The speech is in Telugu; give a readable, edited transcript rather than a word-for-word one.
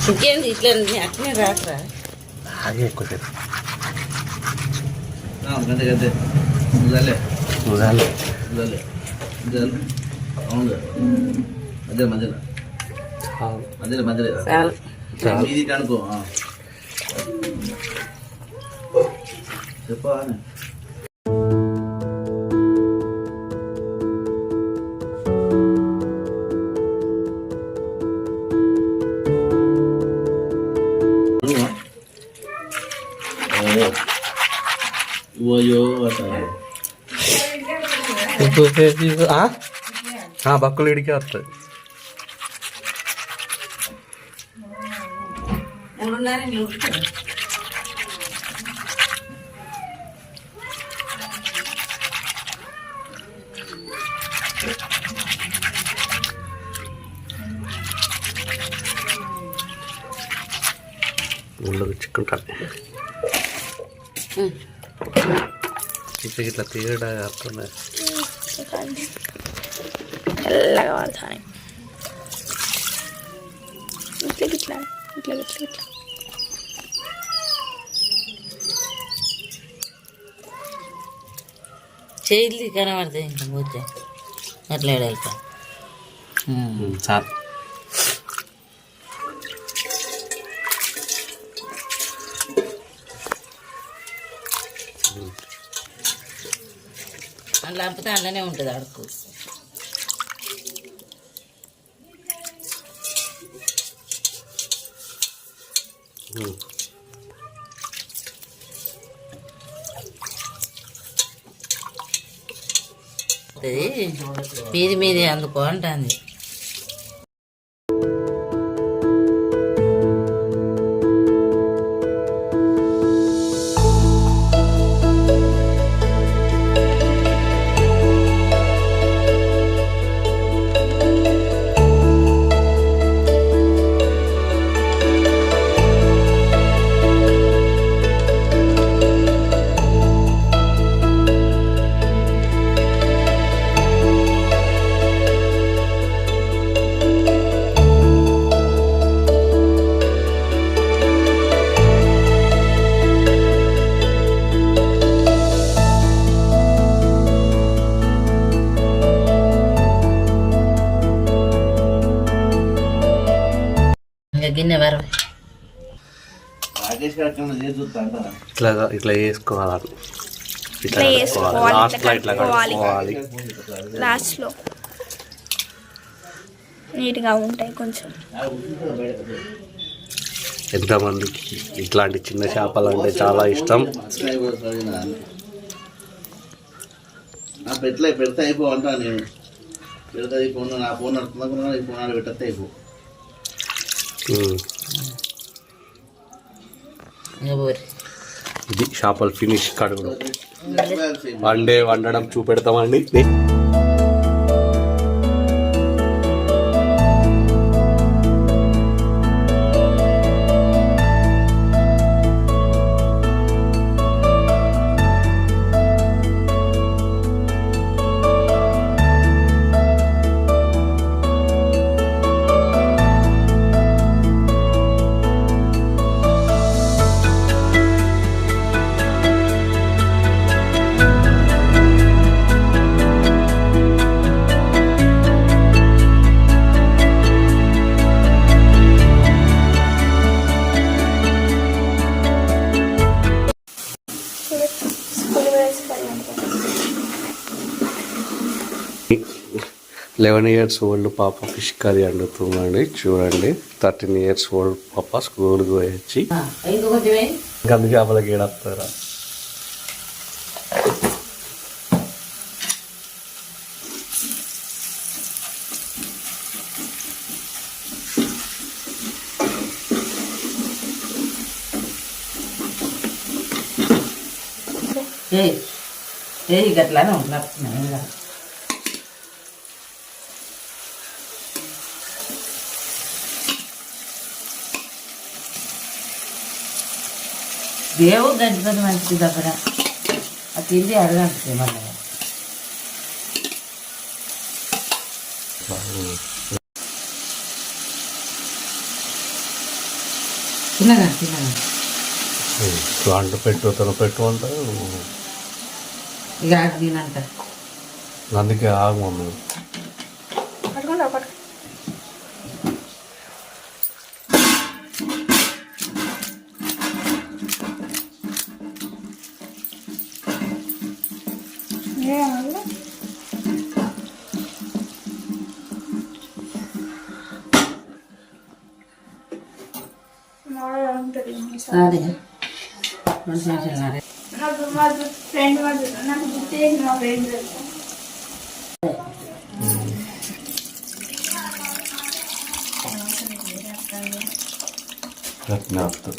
ఇంకేంది ఇట్లా అట్లనే రాట్రా అది ఎక్కువసేపు గంతే గంతే ముదాలే ముదాలే ముదాలే ముదాలు అవును మధ్య మధ్యలో మధ్యలో మధ్యలో చాలు మీది కనుకో చెప్పా బక్కులు ఇడికే వస్తుంది 3:30 ఊళ్ళో చిక్కుంటాను ఇట్లా ఇట్లా తీయడా అర్థమే చల్లగా పడతాను ఇట్లా ఇట్లా ఇట్లా ఇట్లా ఇట్లా చేతులు కనబడతాయి ఇంకా పోతే అట్లా వెళ్తా సార్ అట్లా అప్పుతే అందులోనే ఉంటుంది అడుకు మీది మీది అందుకో అంటుంది గిన్నె వరం ఇట్లా ఇట్లా వేసుకోవాలి ఇట్లా వేసుకోవాలి లాస్ట్లో ఇట్లా కలుపుకోవాలి లాస్ట్లో నీట్గా ఉంటాయి కొంచెం ఎంతమందికి ఇట్లాంటి చిన్న చేపలు అంటే చాలా ఇష్టం పెడతా అయిపో అంటా నేను పెడతా ఫోన్ నా ఫోన్ నడుతున్నా ఈ ఫోన్ పెట్టేస్తే అయిపో ఇది చేపలు ఫినిష్ కడుగుడు వండడం చూపెడతామండి లెవెన్ ఇయర్స్ ఓల్డ్ పాప ఫిష్ కర్రీ వండుతుందండి చూడండి 13 years ఓల్డ్ పాప స్కూల్కి వచ్చి గందు చేపలకి ఏడతారా గట్లానే ఉంటున్నా దేవుడు గంటపది మంచిది అక్కడ అది తిండి అడగంటుంది మళ్ళీ చిన్నగా చిన్నగా అంటు పెట్టు తను పెట్టు అంటారు. ఇక ఆగి తినంట. అందుకే ఆగు మమ్మీ. పట్టుకుంటా పట్టుకో. అదే 2 నిమిషాలు నాకు మా ఫ్రెండ్ నాకు గుర్తు చేసిన మా ఫ్రెండ్ రత్నాప్తం